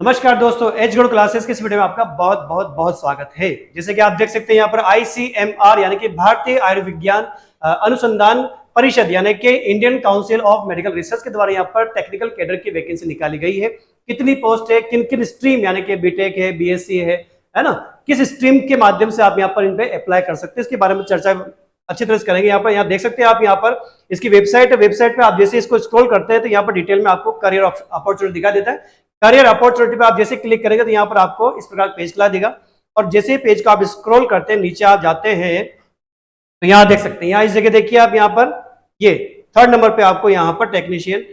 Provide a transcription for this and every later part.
नमस्कार दोस्तों, H good classes के इस वीडियो में आपका बहुत बहुत बहुत स्वागत है। जैसे कि आप देख सकते हैं यहाँ पर ICMR यानी कि भारतीय आयुर्विज्ञान अनुसंधान परिषद यानी कि Indian council of medical research के द्वारा यहाँ पर टेक्निकल कैडर की वैकेंसी निकाली गई है। कितनी पोस्ट है, किन किन स्ट्रीम यानी कि बीटेक है, बीएससी है ना, किस स्ट्रीम के माध्यम से आप यहाँ पर इन पे अप्लाई कर सकते हैं, इसके बारे में चर्चा अच्छी तरह से करेंगे। यहाँ देख सकते हैं आप, यहाँ पर इसकी वेबसाइट पे आप जैसे इसको स्क्रॉल करते हैं तो यहाँ पर डिटेल में आपको करियर अपॉर्चुनिटी दिखा देता है। करियर अपॉर्चुनिटी पे आप जैसे क्लिक करेंगे तो यहाँ पर आपको इस प्रकार पेज खुला देगा और जैसे पेज को आप स्क्रॉल करते हैं नीचे आप जाते हैं तो यहाँ देख सकते हैं, यहाँ इस जगह देखिए आप, यहाँ पर ये 3rd नंबर पे आपको यहाँ पर टेक्निशियन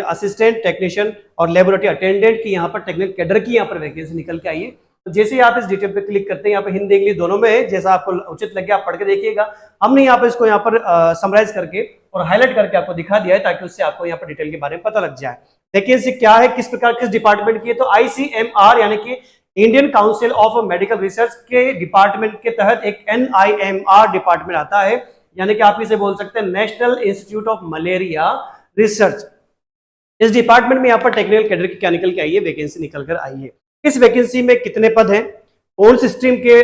असिस्टेंट टेक्नीशियन और लेबोरेटरी अटेंडेंट की यहाँ पर टेक्निकल कैडर की यहाँ पर वैकेंसी निकल के आई है। तो जैसे ही आप इस डिटेल पे क्लिक करते हैं, यहाँ पे हिंदी इंग्लिश दोनों में है, जैसा आपको उचित लगे आप पढ़ के देखिएगा। हमने यहाँ पर इसको यहाँ पर समराइज करके और हाईलाइट करके आपको दिखा दिया है ताकि उससे आपको यहाँ पर डिटेल के बारे में पता लग जाए। वैकेंसी क्या है, किस प्रकार किस डिपार्टमेंट की है, तो ICMR यानी कि Indian council of medical research के डिपार्टमेंट के तहत एक NIMR डिपार्टमेंट आता है, यानी कि आप इसे बोल सकते हैं national institute of malaria research. इस डिपार्टमेंट में यहाँ पर टेक्निकल कैडर की क्या निकल के आई है, वैकेंसी निकल कर आई है। इस वैकेंसी में कितने पद हैं, कौन सी स्ट्रीम के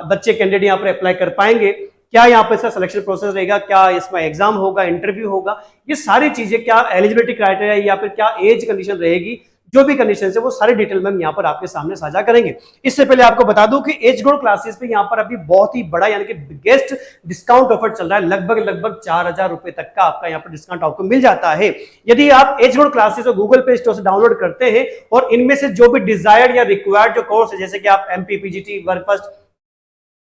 बच्चे कैंडिडेट यहाँ पर अप्लाई कर पाएंगे, क्या यहाँ पर इसका सिलेक्शन प्रोसेस रहेगा, क्या इसमें एग्जाम होगा, इंटरव्यू होगा, ये सारी चीजें, क्या एलिजिबिलिटी क्राइटेरिया या फिर क्या एज कंडीशन रहेगी, जो भी कंडीशन है वो सारी डिटेल में हम यहाँ पर आपके सामने साझा करेंगे। इससे पहले आपको बता दूं कि एच गोल्ड क्लासेस पे यहाँ पर अभी बहुत ही बड़ा यानी कि बिगेस्ट डिस्काउंट ऑफर चल रहा है। लगभग 4000 रुपए तक का आपका यहाँ पर डिस्काउंट आपको मिल जाता है यदि आप एच गोल्ड क्लासेस को गूगल पे स्टोर से डाउनलोड करते हैं और इनमें से जो भी डिजायर्ड या रिक्वायर्ड जो कोर्स है, जैसे कि आप MP PGT work first,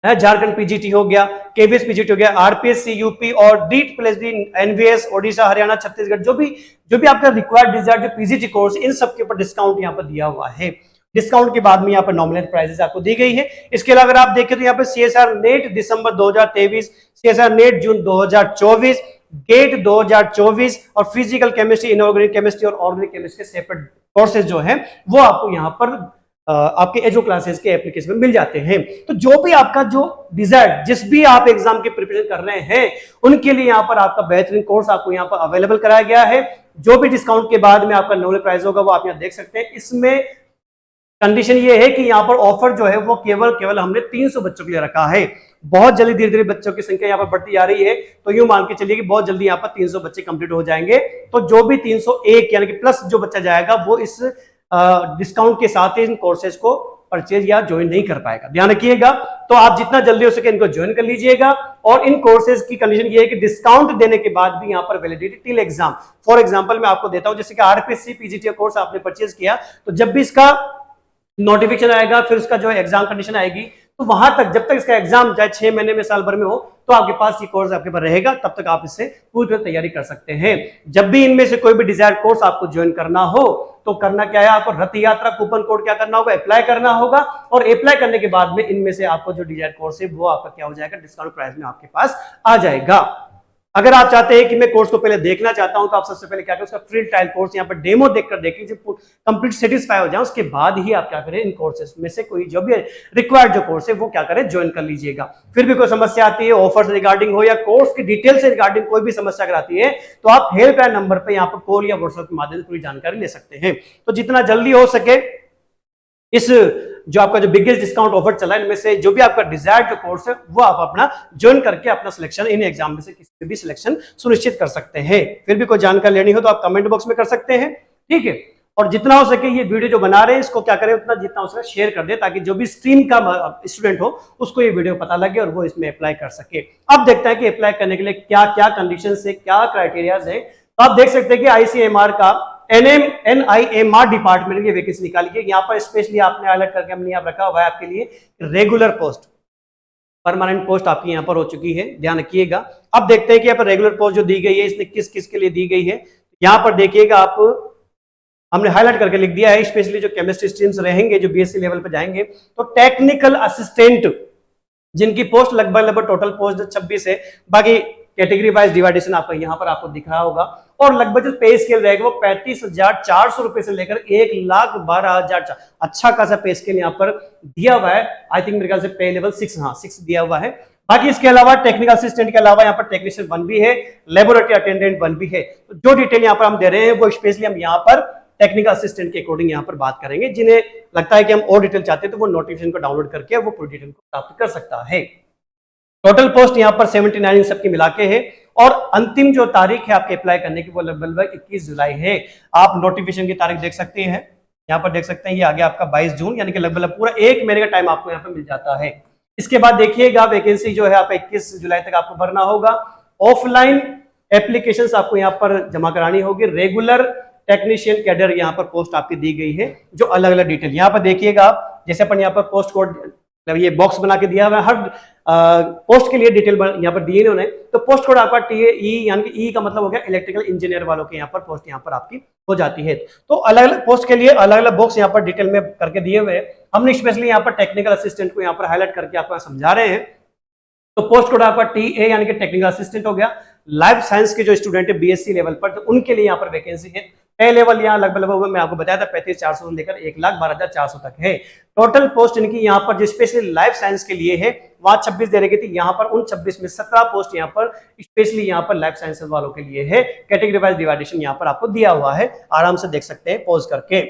Jharkhand PGT हो गया, KVS PGT हो गया, RPSC यूपी और DEET plus D NVS Odisha Haryana Chhattisgarh, जो भी आपका रिक्वायर्ड डिजायर्ड जो PGT कोर्स, इन सब के ऊपर डिस्काउंट यहाँ पर दिया हुआ है। डिस्काउंट के बाद में यहाँ पर नॉमिनल प्राइसेस आपको दी गई है। इसके अलावा अगर आप देखें तो यहाँ पर CSR नेट दिसंबर 2023, CSR नेट जून 2024, गेट 2024 और फिजिकल केमिस्ट्री, इनऑर्गेनिक केमिस्ट्री और ऑर्गेनिक केमिस्ट्री के सेपरेट कोर्सेज जो हैं वो आपको यहाँ पर आपके एजो क्लासेस के एप्लीकेशन में मिल जाते हैं। तो जो भी आपका जो डिजायर, जिस भी आप एग्जाम की प्रिपरेशन कर रहे हैं उनके लिए यहाँ पर आपका बेहतरीन कोर्स आपको यहाँ पर अवेलेबल कराया गया है। जो भी डिस्काउंट के बाद में आपका नॉमिनल प्राइस होगा वो आप यहाँ देख सकते हैं। इसमें कंडीशन ये है कि यहाँ पर ऑफर जो है वो केवल हमने 300 बच्चों के लिए रखा है। बहुत जल्दी धीरे धीरे बच्चों की संख्या यहाँ पर बढ़ती जा रही है, तो यूं मान के चलिए कि बहुत जल्दी यहाँ पर 300 बच्चे कंप्लीट हो जाएंगे। तो जो भी 301 यानी कि प्लस जो बच्चा जाएगा वो इस डिस्काउंट के साथ ही इन कोर्सेज को परचेज या ज्वाइन नहीं कर पाएगा। ध्यान रखिएगा, तो आप जितना जल्दी हो सके इनको ज्वाइन कर लीजिएगा। और इन कोर्सेज की कंडीशन ये है कि डिस्काउंट देने के बाद भी यहाँ पर validity till exam. For example मैं आपको देता हूं, जैसे कि RPSC PGT कोर्स आपने परचेज किया तो जब भी इसका नोटिफिकेशन आएगा, फिर उसका जो एग्जाम कंडीशन आएगी, तो वहां तक जब तक इसका एग्जाम चाहे 6 महीने में साल भर में हो तो आपके पास ये कोर्स आपके पास रहेगा, तब तक आप इससे पूरी तरह तैयारी कर सकते हैं। जब भी इनमें से कोई भी डिजायर्ड कोर्स आपको ज्वाइन करना हो तो करना क्या है, आपको रथ यात्रा कूपन कोड क्या करना होगा, अप्लाई करना होगा। और अप्लाई करने के बाद में इनमें से आपको जो डिजायर्ड कोर्स है वो आपका क्या हो जाएगा, डिस्काउंट प्राइस में आपके पास आ जाएगा। अगर आप चाहते हैं कि मैं कोर्स को पहले देखना चाहता हूं तो आप सबसे पहले क्या करें, उसका फ्री ट्रायल कोर्स यहाँ पर डेमो देखकर देखें, जब कंप्लीट सेटिस्फाई हो जाए उसके बाद ही आप क्या करें, इन कोर्सेज में से कोई जो भी रिक्वायर्ड जो कोर्स है वो क्या करें, ज्वाइन कर लीजिएगा। फिर भी कोई समस्या आती है ऑफर से रिगार्डिंग हो या कोर्स की डिटेल से रिगार्डिंग कोई भी समस्या अगर आती है तो आप हेल्पलाइन नंबर पर यहाँ पर कॉल या व्हाट्सएप के माध्यम से पूरी जानकारी ले सकते हैं। तो जितना जल्दी हो सके इस जो आपका जो बिगेस्ट डिस्काउंट ऑफर चला है, इनमें से जो भी आपका डिजायर्ड जो कोर्स है वो आप अपना ज्वाइन करके अपना सिलेक्शन इन एग्जाम में से किसी भी सिलेक्शन सुनिश्चित कर सकते हैं। फिर भी कोई जानकारी लेनी हो तो आप कमेंट बॉक्स में कर सकते हैं, ठीक है। और जितना हो सके ये वीडियो जो बना रहे हैं इसको क्या करें, उतना जितना हो सके शेयर कर दे ताकि जो भी स्ट्रीम का स्टूडेंट हो उसको ये वीडियो पता लगे और वो इसमें अप्लाई कर सके। अब देखते हैं कि अप्लाई करने के लिए क्या क्या कंडीशन है, क्या क्राइटेरियाज है। तो आप देख सकते हैं कि ICMR का NIMR डिपार्टमेंट की वैकेंसी निकाली है। यहाँ पर स्पेशली आपने हाईलाइट करके हमने यहाँ रखा हुआ है आपके लिए रेगुलर पोस्ट, परमानेंट पोस्ट आपकी यहाँ पर हो चुकी है, ध्यान रखिएगा। अब देखते हैं कि यहाँ पर रेगुलर पोस्ट जो दी गई है इसने किस किस के लिए दी गई है। यहाँ पर देखिएगा आप, हमने हाईलाइट करके लिख दिया है, स्पेशली जो केमिस्ट्री स्ट्रीम्स रहेंगे जो BSc लेवल पर जाएंगे तो टेक्निकल असिस्टेंट जिनकी पोस्ट लगभग टोटल पोस्ट 26 है, बाकी कैटेगरी वाइज डिवाइडेशन आपका यहाँ पर आपको दिख रहा होगा। और लगभग जो पे स्केल रहेगा वो 35,400 रुपए से लेकर 1,12,000, अच्छा खासा पे स्केल यहाँ पर दिया हुआ है। आई थिंक मेरे ख्याल से पे लेवल 6 दिया हुआ है। बाकी इसके अलावा टेक्निकल असिस्टेंट के अलावा यहाँ पर टेक्नीशियन 1 भी है, लेबोरेटरी अटेंडेंट 1 भी है। तो जो डिटेल यहाँ पर हम दे रहे हैं वो स्पेशली हम यहाँ पर टेक्निकल असिस्टेंट के अकॉर्डिंग यहाँ पर बात करेंगे। जिन्हें लगता है कि हम और डिटेल चाहते हैं तो वो नोटिफिकेशन को डाउनलोड करके वो पूरी डिटेल को प्राप्त कर सकता है। टोटल पोस्ट यहाँ पर 79 इन सबकी मिला के है और अंतिम जो तारीख है आपके अप्लाई करने की वो लगभग 21 जुलाई है। आप नोटिफिकेशन की तारीख देख सकते हैं, यहाँ पर देख सकते हैं, ये आगे आपका 22 जून यानी कि लगभग पूरा 1 महीने का टाइम आपको यहाँ पर मिल जाता है। इसके बाद देखिएगा वैकेंसी जो है आप 21 जुलाई तक आपको भरना होगा। ऑफलाइन एप्लीकेशंस आपको यहाँ पर जमा करानी होगी। रेगुलर टेक्नीशियन कैडर यहाँ पर पोस्ट आपकी दी गई है जो अलग अलग डिटेल यहाँ पर देखिएगा आप, जैसे अपन यहाँ पर पोस्ट कोड ये बॉक्स बना के दिया हुआ है, हर पोस्ट के लिए डिटेल यहाँ पर दिए इन्होंने। तो पोस्ट कोड आपका TAE यानी कि ई का मतलब हो गया इलेक्ट्रिकल इंजीनियर वालों के यहाँ पर पोस्ट यहाँ पर आपकी हो जाती है। तो अलग अलग पोस्ट के लिए अलग अलग बॉक्स यहाँ पर डिटेल में करके दिए हुए हैं। हमने स्पेशली यहाँ पर टेक्निकल असिस्टेंट को यहाँ पर हाईलाइट करके आपको समझा रहे हैं। तो पोस्ट कोड आपका TA यानी कि टेक्निकल असिस्टेंट हो गया। लाइफ साइंस के जो स्टूडेंट है BSc लेवल पर, तो उनके लिए यहाँ पर वैकेंसी है। पे लेवल यहाँ लगभग मैं आपको बताया था 35,400 से लेकर 1,12,400 तक है। टोटल पोस्ट इनकी यहाँ पर जो स्पेशली लाइफ साइंस के लिए है वहां 26 दे रखी थी, यहाँ पर उन 26 में 17 पोस्ट यहाँ पर स्पेशली यहाँ पर लाइफ साइंसेज वालों के लिए है। कैटेगरी वाइज डिवाइडेशन यहाँ पर आपको दिया हुआ है, आराम से देख सकते हैं पॉज करके।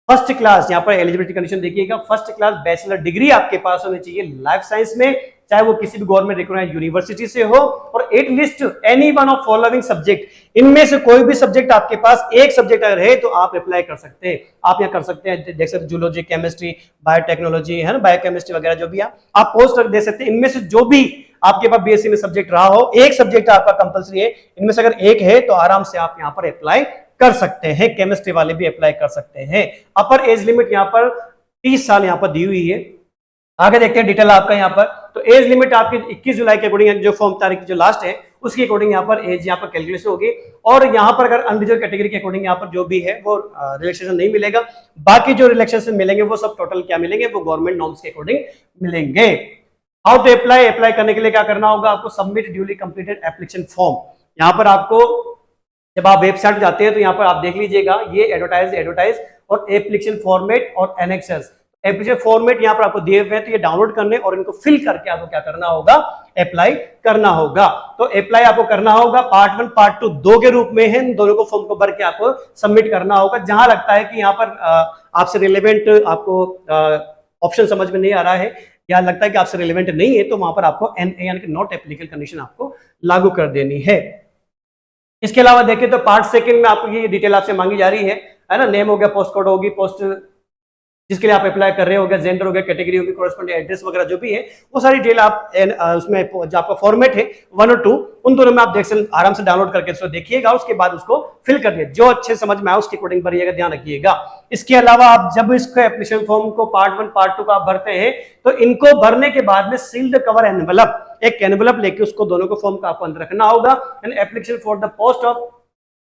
फर्स्ट क्लास यहाँ पर एलिजिबिलिटी कंडीशन देखिएगा, फर्स्ट क्लास बैचलर डिग्री आपके पास होनी चाहिए लाइफ साइंस में, चाहे वो किसी भी गवर्नमेंट रिकॉग्नाइज्ड यूनिवर्सिटी से हो, और at least any one of following subject, इनमें से कोई भी सब्जेक्ट आपके पास एक सब्जेक्ट अगर है तो आप अप्लाई कर सकते हैं। आप यहाँ कर सकते हैं, देख सकते हैं जूलॉजी, केमिस्ट्री, बायोटेक्नोलॉजी है ना, बायोकेमिस्ट्री वगैरह जो भी आप पोस्ट दे सकते हैं। इनमें से जो भी आपके पास BSc में सब्जेक्ट रहा हो, एक सब्जेक्ट आपका कंपलसरी है, इनमें से अगर एक है तो आराम से आप यहाँ पर अप्लाई कर सकते हैं। केमिस्ट्री वाले भी अप्लाई कर सकते हैं। अपर एज लिमिट यहाँ पर 30 साल यहाँ पर दी हुई है। आगे देखते हैं डिटेल आपका यहाँ पर। तो एज लिमिट आपकी 21 जुलाई के अकॉर्डिंग जो फॉर्म तारीख जो लास्ट है उसके अकॉर्डिंग यहाँ पर एज यहाँ पर कैलकुलेशन होगी। और यहाँ पर अगर अनरिजर्व कैटेगरी के अकॉर्डिंग यहाँ पर जो भी है वो रिलैक्सेशन नहीं मिलेगा। बाकी जो रिलैक्सेशन मिलेंगे वो सब टोटल क्या मिलेंगे, वो गवर्नमेंट नॉर्म्स के अकॉर्डिंग मिलेंगे। हाउ टू अप्लाई, अप्लाई करने के लिए क्या करना होगा आपको, submit duly completed application form. यहाँ पर आपको जब आप वेबसाइट जाते हैं तो यहाँ पर आप देख लीजिएगा ये एडवर्टाइज और एप्लीकेशन फॉर्मेट और एनेक्सेस। एप्लीकेशन फॉर्मेट यहाँ पर आपको दिए हुए हैं, तो ये डाउनलोड करने और इनको फिल करके आपको क्या करना होगा, अप्लाई करना होगा। तो अप्लाई आपको करना होगा पार्ट 1 पार्ट 2 दो के रूप में है। इन दोनों को फॉर्म को भर के आपको सबमिट करना होगा। जहां लगता है कि यहाँ पर आपसे रिलेवेंट आपको ऑप्शन समझ में नहीं आ रहा है या लगता है कि आपसे रिलेवेंट नहीं है, तो वहां पर आपको NA यानी कि नॉट एप्लीकेबल कंडीशन आपको लागू कर देनी है। इसके अलावा देखें तो पार्ट 2 में आपको ये डिटेल आपसे मांगी जा रही है ना, नेम हो गया, पोस्ट कोड होगी, पोस्ट जिसके लिए आप अप्लाई कर रहे हो गया, जेंडर हो गया, कैटेगरी होगी, कॉरेस्पॉन्डिंग एड्रेस वगैरह जो भी है वो सारी डिटेल आप उसमें जो आपका फॉर्मेट है 1 और 2 उन दोनों में आप देख आराम से डाउनलोड करके उसको देखिएगा। उसके बाद उसको फिल कर दिए, जो अच्छे समझ में आए उसके अकॉर्डिंग भरिएगा, ध्यान रखिएगा। इसके अलावा आप जब इसको एप्लीकेशन फॉर्म को पार्ट 1 पार्ट 2 का आप भरते हैं तो इनको भरने के बाद में सील्ड कवर एनवेलप, एक एनवेलप लेके उसको दोनों को फॉर्म का आपको अंदर रखना होगा। And application for the post of,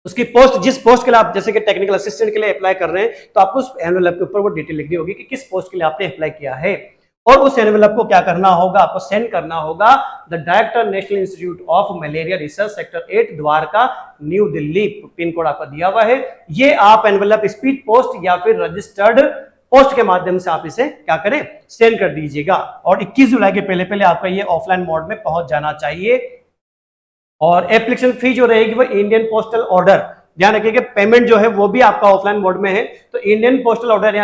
उसकी पोस्ट, जिस पोस्ट के लिए आप जैसे कि टेक्निकल असिस्टेंट के लिए अप्लाई कर रहे हैं तो आपको उस एनवेलप के ऊपर वो डिटेल लिखनी होगी कि किस पोस्ट के लिए आपने अप्लाई किया है। और उस एनवेलप को क्या करना होगा, आपको सेंड करना होगा the director national institute of malaria research sector 8 Dwarka new Delhi, pin code आपका दिया हुआ है। ये आप एनवेलप स्पीड पोस्ट या फिर रजिस्टर्ड पोस्ट के माध्यम से आप इसे क्या करें, सेंड कर दीजिएगा। और 21 जुलाई के पहले पहले आपका ये ऑफलाइन मोड में पहुंच जाना चाहिए। और एप्लीकेशन फी जो रहेगी वो इंडियन पोस्टल ऑर्डर, ध्यान रखिएगा पेमेंट जो है वो भी आपका ऑफलाइन मोड में है, तो इंडियन पोस्टल ऑर्डर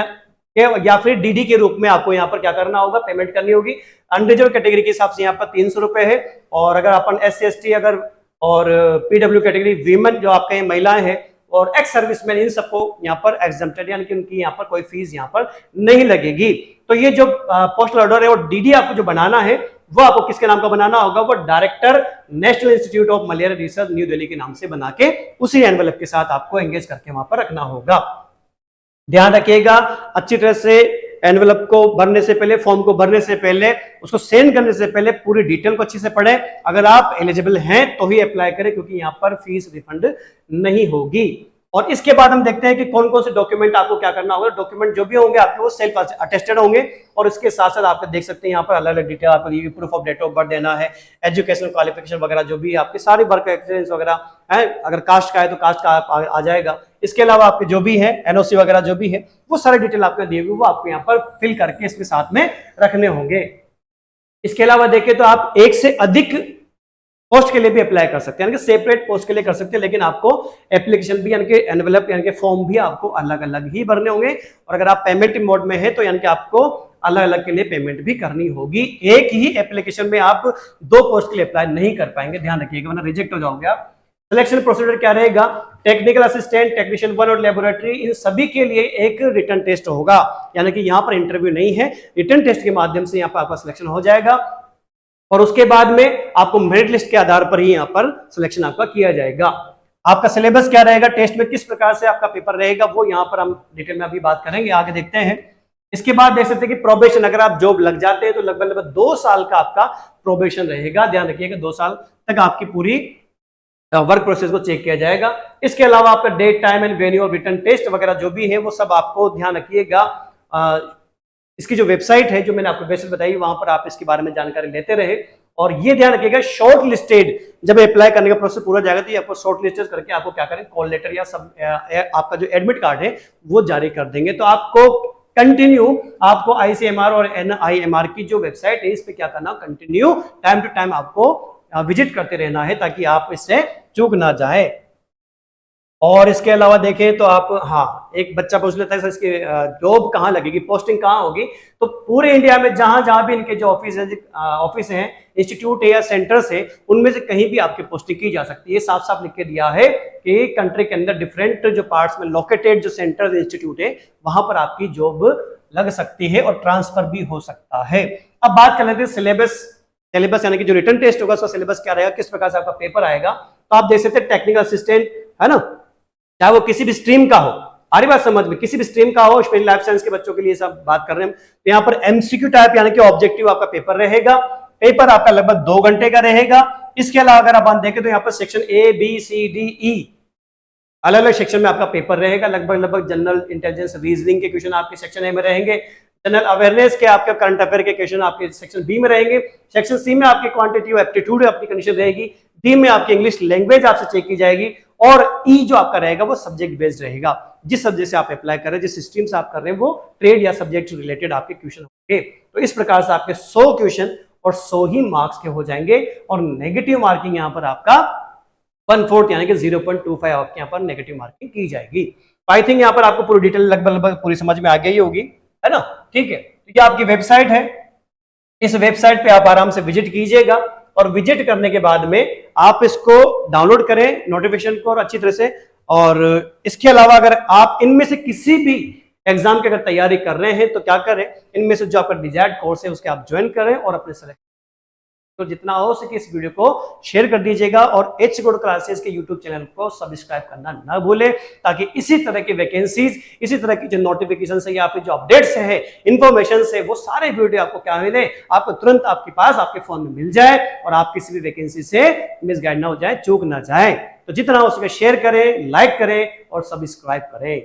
या फिर DD के रूप में आपको यहाँ पर क्या करना होगा, पेमेंट करनी होगी। अनरिजर्व कैटेगरी के हिसाब से यहाँ पर 300 रुपए है। और अगर अपन SC ST अगर और PW कैटेगरी वीमेन जो आपके यहाँ महिलाएं हैं और एक्स सर्विसमैन, इन सबको यहाँ पर एग्जम्प्टेड यानी कि उनकी यहाँ पर कोई फीस यहाँ पर नहीं लगेगी। तो ये जो पोस्टल ऑर्डर है और DD आपको जो बनाना है वो आपको किसके नाम का बनाना होगा, वो director national institute of malaria research new Delhi के नाम से बना के उसी एनवेलप के साथ आपको एंगेज करके वहां पर रखना होगा। ध्यान रखिएगा अच्छी तरह से एनवेलप को भरने से पहले, फॉर्म को भरने से पहले, उसको सेंड करने से पहले पूरी डिटेल को अच्छे से पढ़ें। अगर आप एलिजिबल हैं तो ही अप्लाई करें, क्योंकि यहाँ पर फीस रिफंड नहीं होगी। और इसके बाद हम देखते हैं कि कौन कौन से डॉक्यूमेंट आपको क्या करना होगा। डॉक्यूमेंट जो भी होंगे आपके वो सेल्फ अटेस्टेड होंगे। और इसके साथ साथ आप देख सकते हैं यहाँ पर अलग अलग डिटेल आपको दी, proof of date of birth देना है, एजुकेशनल क्वालिफिकेशन वगैरह जो भी आपकी सारी वर्क एक्सपीरियंस वगैरह है, अगर कास्ट का है तो कास्ट का आ जाएगा। इसके अलावा आपके जो भी है NOC वगैरह जो भी है वो सारी डिटेल आपको दी हुई वो आपको यहाँ पर फिल करके इसके साथ में रखने होंगे। इसके अलावा देखें तो आप एक से अधिक पोस्ट के लिए भी अप्लाई कर सकते हैं, यानी कि सेपरेट पोस्ट के लिए कर सकते हैं, लेकिन आपको एप्लीकेशन भी यानी कि एनवेलप यानी कि फॉर्म भी आपको अलग अलग ही भरने होंगे। और अगर आप पेमेंट मोड में है तो यानी कि आपको अलग अलग के लिए पेमेंट भी करनी होगी। एक ही एप्लीकेशन में आप 2 पोस्ट के लिए अप्लाई नहीं कर पाएंगे, ध्यान रखिएगा, वरना रिजेक्ट हो जाओगे आप। सिलेक्शन प्रोसीजर क्या रहेगा? टेक्निकल असिस्टेंट, टेक्नीशियन 1 और लेबोरेटरी, इन सभी के लिए एक रिटन टेस्ट होगा, यानी कि यहाँ पर इंटरव्यू नहीं है, रिटन टेस्ट के माध्यम से यहाँ पर आपका सिलेक्शन हो जाएगा और उसके बाद में आपको मेरिट लिस्ट के आधार पर ही यहाँ पर सिलेक्शन आपका किया जाएगा। आपका सिलेबस क्या रहेगा, टेस्ट में किस प्रकार से आपका पेपर रहेगा, वो यहाँ पर हम डिटेल में अभी बात करेंगे, आगे देखते हैं। इसके बाद देख सकते हैं कि प्रोबेशन, अगर आप जॉब लग जाते हैं तो लगभग 2 साल का आपका प्रोबेशन रहेगा। ध्यान रखिएगा 2 साल तक आपकी पूरी वर्क प्रोसेस को चेक किया जाएगा। इसके अलावा आपका डेट, टाइम एंड वेन्यू और रिटन टेस्ट वगैरह जो भी है वो सब आपको ध्यान रखिएगा। इसकी जो वेबसाइट है जो मैंने आपको वेबसाइट बताई, वहां पर आप इसके बारे में जानकारी लेते रहे। और ये ध्यान रखिएगा, शॉर्ट लिस्टेड जब अप्लाई करने का प्रोसेस पूरा जाएगा तो आपको शॉर्ट लिस्टेड करके आपको क्या करें, कॉल लेटर या सब आपका जो एडमिट कार्ड है वो जारी कर देंगे। तो आपको कंटिन्यू आपको ICMR और NIMR की जो वेबसाइट है इस पे क्या करना, कंटिन्यू टाइम टू टाइम आपको विजिट करते रहना है ताकि आप इससे चूक ना जाए। और इसके अलावा देखें तो आप, हाँ, एक बच्चा पूछ लेता है इसकी जॉब कहाँ लगेगी, पोस्टिंग कहाँ होगी, तो पूरे इंडिया में जहां जहां भी इनके जो ऑफिस हैं, इंस्टीट्यूट है या सेंटर्स है, उनमें से कहीं भी आपकी पोस्टिंग की जा सकती है। साफ साफ लिख के दिया है कि कंट्री के अंदर डिफरेंट जो पार्ट्स में लोकेटेड जो सेंटर्स इंस्टीट्यूट है वहां पर आपकी जॉब लग सकती है और ट्रांसफर भी हो सकता है। अब बात कर लेते हैं सिलेबस यानी कि जो रिटन टेस्ट होगा उसका सिलेबस क्या रहेगा, किस प्रकार से आपका पेपर आएगा। तो आप देख सकते हैं टेक्निकल असिस्टेंट है ना, चाहे वो किसी भी स्ट्रीम का हो, आ रही बात समझ में, किसी भी स्ट्रीम का हो, स्पेशल लाइफ साइंस के बच्चों के लिए सब बात कर रहे हैं। तो यहाँ पर MCQ टाइप यानी कि ऑब्जेक्टिव आपका पेपर रहेगा। पेपर आपका लगभग 2 घंटे का रहेगा। इसके अलावा अगर आप देखें तो यहाँ पर सेक्शन ABCDE अलग अलग सेक्शन में आपका पेपर रहेगा। लगभग जनरल इंटेलिजेंस, रीजनिंग के क्वेश्चन आपके सेक्शन A में रहेंगे। जनरल अवेयरनेस के आपके करंट अफेयर के क्वेश्चन आपके सेक्शन B में रहेंगे। सेक्शन C में आपके क्वांटिटेटिव एप्टीट्यूड आपकी कंडीशन रहेगी। D में आपकी इंग्लिश लैंग्वेज आपसे चेक की जाएगी और E जो आपका रहेगा वो सब्जेक्ट बेस्ड रहेगा। जिस सब्जेक्ट से आप अप्लाई कर रहे हैं, जिस स्ट्रीम से आप कर रहे हैं, वो ट्रेड या सब्जेक्ट रिलेटेड आपके क्वेश्चन होंगे। तो इस प्रकार से आपके 100 क्वेश्चन और 100 ही मार्क्स के हो जाएंगे और नेगेटिव मार्किंग यहाँ पर आपका 1/4 यानी कि 0.25 आपके यहाँ पर नेगेटिव मार्किंग की जाएगी। आई थिंक यहाँ पर आपको पूरी डिटेल लगभग पूरी समझ में आ गई होगी, है ना। ठीक है, तो ये आपकी वेबसाइट है। इस वेबसाइट पे आप आराम से विजिट कीजिएगा और विजिट करने के बाद में आप इसको डाउनलोड करें नोटिफिकेशन को और अच्छी तरह से। और इसके अलावा अगर आप इनमें से किसी भी एग्जाम की अगर तैयारी कर रहे हैं तो क्या करें, इनमें से जो आपका डिजायर्ड कोर्स है उसके आप ज्वाइन करें और अपने सेलेक्ट, तो जितना हो सके इस वीडियो को शेयर कर दीजिएगा और एच गुड क्लासेस के यूट्यूब चैनल को सब्सक्राइब करना ना भूलें, ताकि इसी तरह की वैकेंसीज, इसी तरह की जो नोटिफिकेशन है या फिर जो अपडेट्स है, इंफॉर्मेशन है, वो सारे वीडियो आपको क्या मिले, आपको तुरंत आपके पास आपके फोन में मिल जाए और आप किसी भी वैकेंसी से मिसगाइड ना हो जाए, चूक ना जाए। तो जितना हो सके शेयर करें, लाइक करें और सब्सक्राइब करें।